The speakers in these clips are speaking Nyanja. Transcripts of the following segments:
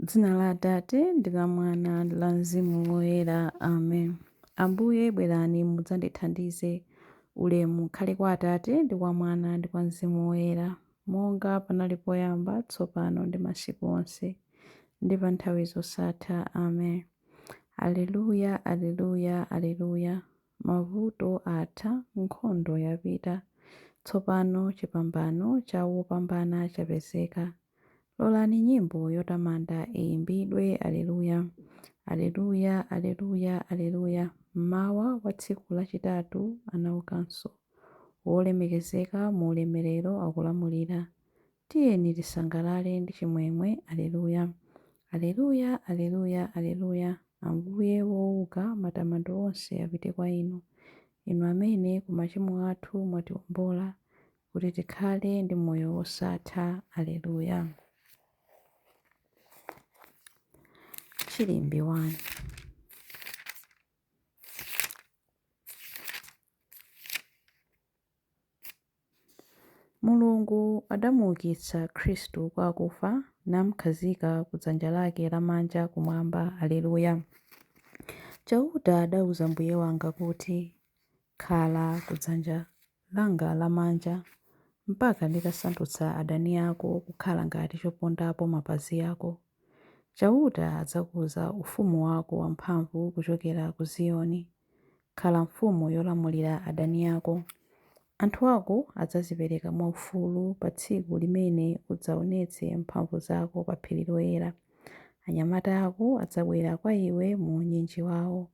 Dzina la Atate ndi la Mwana ndi la Mzimu Woyera. Amen. Ambuye bwerani mudzandithandize. Ulemu ukhale kwa Atate ndi kwa Mwana ndi kwa Mzimu Woyera, monga panali poyamba, tsopano ndi masiku onse, ndi pa nthawi zosatha. Amen. Aleluya, aleluya, aleluya. Mavuto atha, nkhondo yapita, tsopano chipambano cha wopambana chapezeka. Lolani nyimbo yotamanda iyimbidwe. Aleluya, aleluya, aleluya, aleluya. Mmawa wa tsiku lachitatu anaukanso, wolemekezeka mu ulemerero akulamulira. Tiyeni tisangalale ndi chimwemwe. Aleluya, aleluya, aleluya, aleluya. Ambuye wouka, matamando onse apite kwa inu, inu amene ku machimo athu mwatiwombola, kuti tikhale ndi moyo wosatha. Aleluya. Chilimbi 1. Mulungu adamuukitsa Khristu kwa akufa, namkhazika ku dzanja lake lamanja kumwamba. Aleluya. Chauta adauza mbuye wanga kuti, khala ku dzanja langa lamanja mpaka nditasandutsa adani ako kukhala ngati chopondapo mapazi ako. Chauta adzakuza ufumu wako wamphamvu kuchokera ku Ziyoni. Khala mfumu yolamulira adani ako. Anthu ako adzazipereka mwaufulu pa tsiku limene udzaonetse mphamvu zako pa phiri loyera. Anyamata ako adzabwera kwa iwe mu unyinji wawo,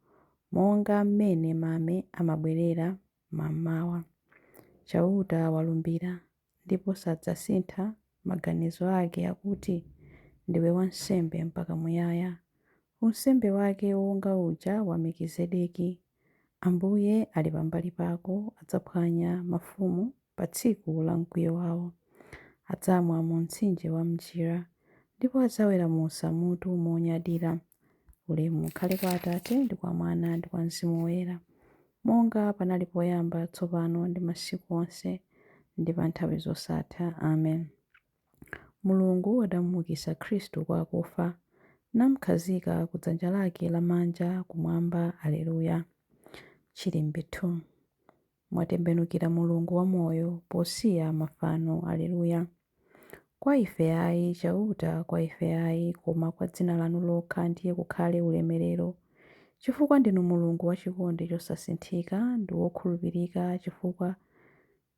monga mmene mame amabwerera mammawa. Chauta walumbira, ndipo sadzasintha maganizo ake akuti, ndiwe wansembe mpaka muyaya, unsembe wake wonga uja wa Mekisedeki. Ambuye ali pambali pako, adzaphwanya mafumu pa tsiku la mkwiyo wawo. Adzamwa mu mtsinje wa mchira, ndipo adzaweramusa mutu monyadira. Ulemu ukhale kwa Atate ndi kwa Mwana ndi kwa Mzimu Woyera, monga panali poyamba, tsopano ndi masiku onse, ndi pa nthawi zosatha. Amen. Mulungu adamuukitsa Khristu kwa akufa, namkhazika ku dzanja lake lamanja kumwamba. Aleluya. Chilimbi 2. Mwatembenukira Mulungu wamoyo posiya mafano. Aleluya. Kwa ife ayi, chauta kwa ife ayi, koma kwa dzina lanu lokha ndiye kukhale ulemerero, chifukwa ndinu Mulungu wachikondi chosasinthika ndi wokhulupirika. Chifukwa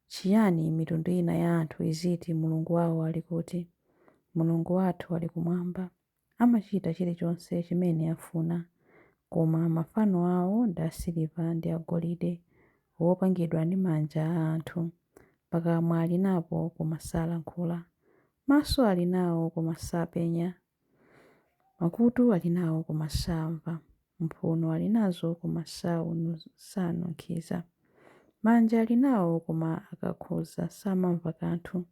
chiyani mitundu ina ya anthu iziti Mulungu wawo ali kuti? Mulungu wathu ali kumwamba, amachita chilichonse chimene afuna. Koma mafano awo ndi asiliva ndi agolide, wopangidwa ndi manja a anthu. Pakamwa ali napo koma salankhula, maso ali nawo koma sapenya, makutu ali nawo koma samva, mphuno ali nazo koma sanunkhiza, manja ali nawo koma akakhuza samamva kanthu,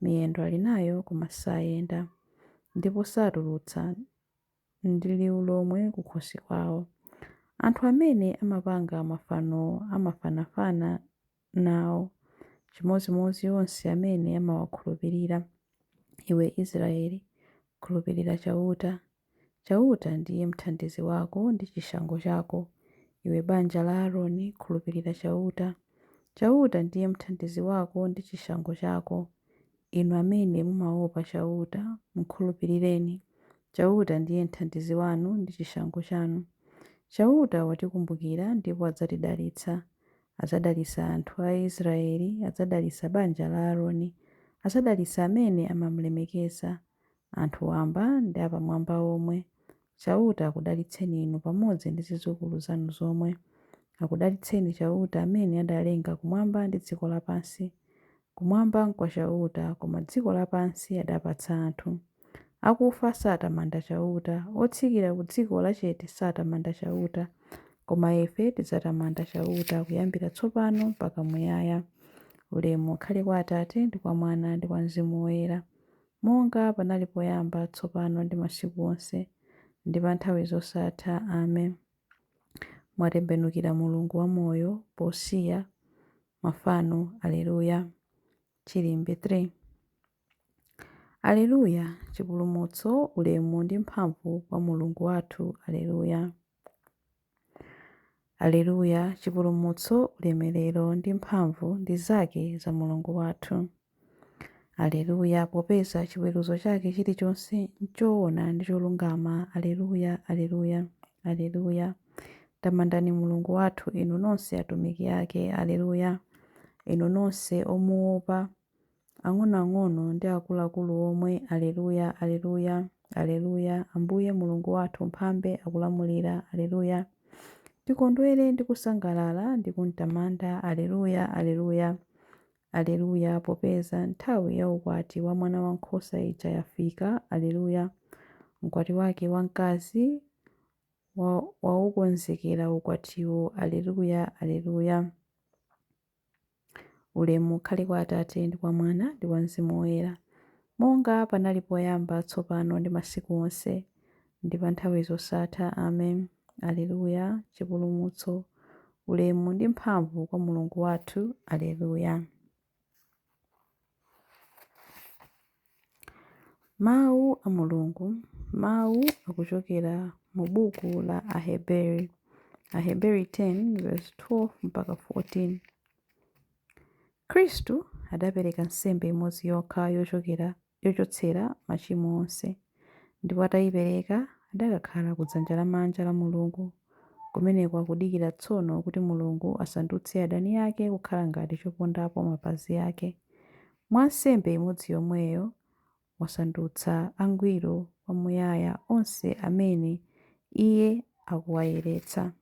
miyendo ali nayo koma sayenda, ndipo satulutsa ndi liwu lomwe kukhosi kwawo. Anthu amene amapanga mafano amafanafana nawo, chimodzimodzi onse amene amawakhulupirira. Iwe Israeli, khulupirira chauta. Chauta ndiye mthandizi wako ndi chishango chako. Iwe banja la Aaroni, khulupirira chauta. Chauta ndiye mthandizi wako ndi chishango chako. Inu amene mumaopa chauta, mkhulupirireni. Chauta ndiye mthandizi wanu ndi chishango chanu. Chauta watikumbukira ndipo adzatidalitsa. Adzadalitsa anthu a Israeli, adzadalitsa banja la Aaroni, adzadalitsa amene amamulemekeza, anthu wamba ndi apamwamba omwe. Chauta akudalitseni inu pamodzi ndi zidzukulu zanu zomwe. Akudalitseni chauta amene adalenga kumwamba ndi dziko lapansi. Kumwamba nkwa chauta, koma dziko lapansi adapatsa anthu. Akufa satamanda chauta, otsikira ku dziko lachete satamanda chauta, koma ife tidzatamanda chauta kuyambira tsopano mpaka muyaya. Ulemu ukhale kwa Atate ndi kwa Mwana ndi kwa Mzimu Woyera, monga panali poyamba, tsopano ndi masiku onse, ndi pa nthawi zosatha. Amen. Mwatembenukira Mulungu wamoyo posiya mafano. Aleluya. Chilimbi 3. Aleluya, chipulumutso, ulemu ndi mphamvu kwa Mulungu wathu. Aleluya. Aleluya, chipulumutso, ulemerero ndi mphamvu ndi zake za Mulungu wathu. Aleluya, popeza chiweruzo chake chilichonse nchoona ndi cholungama. Aleluya, aleluya, aleluya. Tamandani Mulungu wathu inu nonse atumiki ake. Aleluya. Inu nonse omuopa, ang'onoang'ono ndi akuluakulu omwe. Aleluya, aleluya, aleluya. Ambuye Mulungu wathu mphambe akulamulira. Aleluya. Tikondwere ndi kusangalala ndi kumtamanda. Aleluya, aleluya, aleluya, popeza nthawi ya ukwati wa mwana wankhosa ija yafika. Aleluya. Mkwati wake wamkazi waukonzekera ukwatiwo. Aleluya, aleluya. Ulemu ukhale kwa Atate ndi kwa Mwana ndi kwa Mzimu Woyera, monga panali poyamba, tsopano ndi masiku onse ndi pa nthawi zosatha. Amen. Aleluya. Chipulumutso, ulemu ndi mphamvu kwa Mulungu wathu. Aleluya. Mawu a Mulungu. Mawu akuchokera mu buku la Aheberi. Aheberi 10 verse 12 mpaka 14. Khristu adapereka nsembe imodzi yokha yochotsera machimo onse, ndipo atayipereka adakakhala kudzanja lamanja la Mulungu, kumeneko akudikira tsono kuti Mulungu asandutse adani ake kukhala ngati chopondapo mapazi ake. Mwa nsembe imodzi yomweyo wasandutsa angwiro kwamuyaya onse amene iye akuwayeretsa.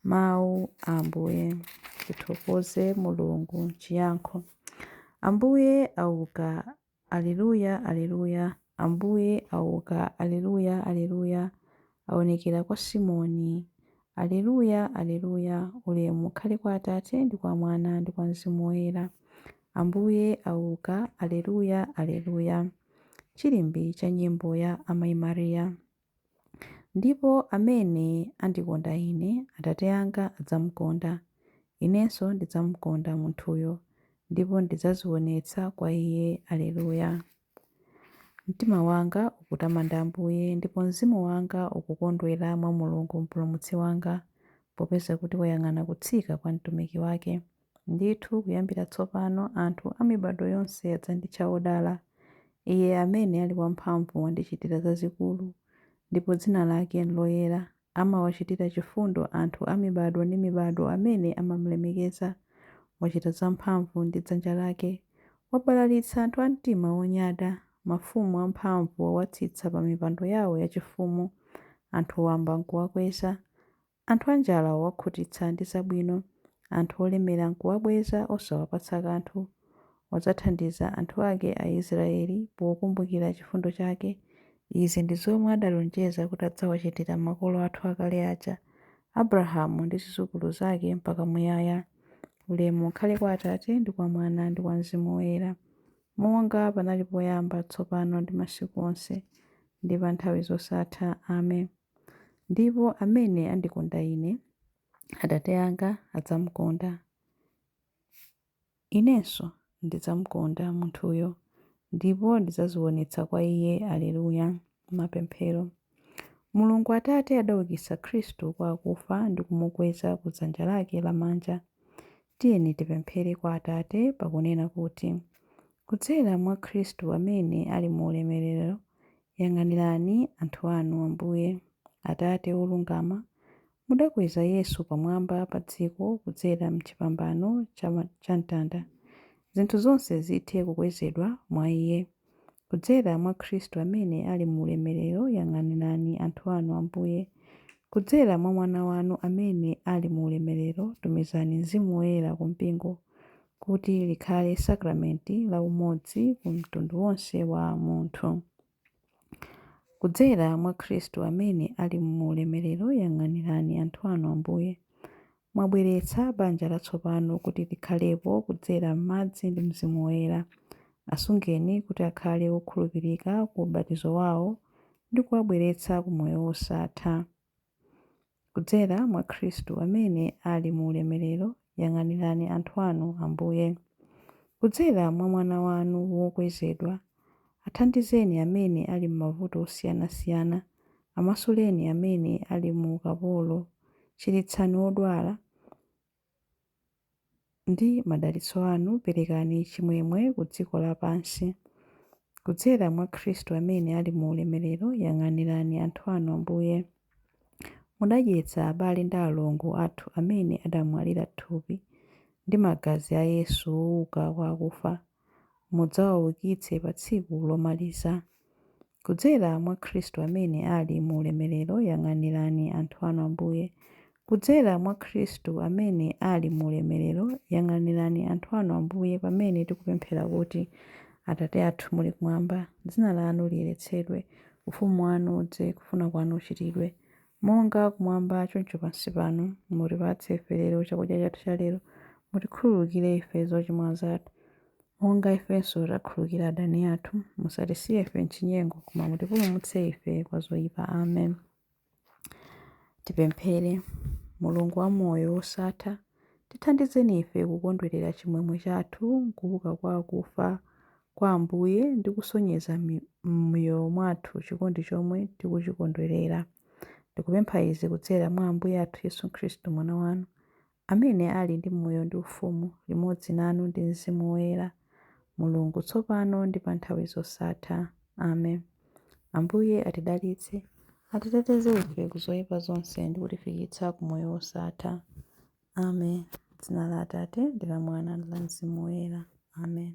Mawu a Ambuye. Tithokoze Mulungu. Chiyankho. Ambuye auka. Aleluya, aleluya. Ambuye auka. Aleluya, aleluya. Aonekera kwa Simoni. Aleluya, aleluya. Ulemu ukhale kwa Atate ndi kwa Mwana ndi kwa Mzimu Woyera. Ambuye auka. Aleluya, aleluya. Chilimbi cha nyimbo ya Amayi Mariya. Ndipo amene andikonda ine, Atate anga adzamukonda, inenso ndidzamukonda munthuyo, ndipo ndidzazionetsa kwa iye. Aleluya. Mtima wanga ukutamanda Ambuye, ndipo mzimu wanga ukukondwera mwa Mulungu mpulumutsi wanga, popeza kuti wayang'ana kutsika kwa mtumiki wake. Ndithu kuyambira tsopano anthu a mibado yonse adzanditcha odala. Iye amene ali wamphamvu wandichitira zazikulu, ndipo dzina lake loyera. Amawachitira chifundo anthu a mibado ndi mibado amene amamulemekeza. Wachita zamphamvu ndi dzanja lake. Wabalalitsa anthu a mtima wonyada. Mafumu amphamvu wawatsitsa pa mipando yawo yachifumu. Anthu wamba nkuwakweza. Anthu anjala wawakhutitsa ndi zabwino. Anthu olemera nkuwabweza osawapatsa kanthu. Wadzathandiza anthu ake a Israeli pokumbukira chifundo chake. Izi ndi zomwe adalonjeza kuti adzawachitira makolo athu akale aja, Abrahamu ndi zidzukulu zake mpaka muyaya. Ulemu ukhale kwa Atate ndi kwa Mwana ndi kwa Mzimu Woyera, monga panali poyamba, tsopano ndi masiku onse ndi pa nthawi zosatha. Amen. Ndipo amene andikonda ine, Atate anga adzamukonda, inenso ndidzamukonda munthuyo, ndipo ndidzazionetsa kwa iye. Aleluya. Mapemphero. Mulungu Atate adaukitsa Khristu kwa akufa ndi kumukweza kudzanja lake lamanja. Tiyeni tipemphere kwa Atate pakunena kuti, kudzera mwa Khristu amene ali mu ulemerero, yang'anirani anthu anu. Ambuye Atate olungama, mudakweza Yesu pamwamba pa dziko kudzera m'chipambano cha mtanda. Zinthu zonse zithe kukwezedwa mwa iye. Kudzera mwa Khristu amene ali mu ulemerero, yang'anirani anthu anu. Ambuye kudzera mwa Mwana wanu amene ali mu ulemerero, tumizani Mzimu Woyera ku mpingo kuti likhale sakramenti la umodzi ku mtundu wonse wa munthu. Kudzera mwa Khristu amene ali mu ulemerero, yang'anirani anthu anu. Ambuye mwabweretsa banja latsopano kuti likhalepo kudzera m'madzi ndi Mzimu Woyera. Asungeni kuti akhale okhulupirika ku ubatizo wawo ndi kuwabweretsa ku moyo wosatha. Kudzera mwa Khristu amene ali mu ulemerero, yang'anirani anthu anu. Ambuye kudzera mwa Mwana wanu wokwezedwa, Athandizeni amene ali m'mavuto osiyanasiyana, amasuleni amene ali mu ukapolo, chiritsani odwala. Ndi madalitso anu perekani chimwemwe ku dziko lapansi. Kudzera mwa Khristu amene ali mu ulemerero, yang'anirani anthu anu Ambuye. Mudadyetsa abale ndi alongo athu amene adamwalira thupi ndi magazi a Yesu wouka kwa akufa, mudzawaukitse pa tsiku lomaliza. Kudzera mwa Khristu amene ali mu ulemerero, yang'anirani anthu anu Ambuye. Kudzera mwa Khristu amene ali mu ulemerero, yang'anirani anthu anu Ambuye pamene tikupemphera kuti: Atate athu muli kumwamba, dzina lanu liyeretsedwe, ufumu wanu udze, kufuna kwanu kuchitidwe monga kumwamba choncho pansi pano. Mutipatse ife lero chakudya chathu cha lero. Mutikhululukire ife zochimwa zathu monga ifenso takhululukira adani athu. Musatisiye ife m'chinyengo, koma mutipulumutse ife kwa zoyipa. Amen. Tipemphere. Mulungu wa moyo wosatha, tithandizeni ife kukondwerera chimwemwe chathu kuuka kwa akufa kwa Ambuye ndi kusonyeza m'moyo mwathu chikondi chomwe tikuchikondwerera. Tikupempha izi kudzera mwa Ambuye athu Yesu Khristu mwana wanu, amene ali ndi moyo ndi ufumu limodzi nanu ndi Mzimu Woyera, Mulungu tsopano ndi pa nthawi zosatha. Amen. Ambuye atidalitse, atiteteze ife ku zoyipa zonse ndi kutifikitsa ku moyo wosatha. Amen. Dzina la Atate ndi la Mwana ndi la Mzimu Woyera. Amen.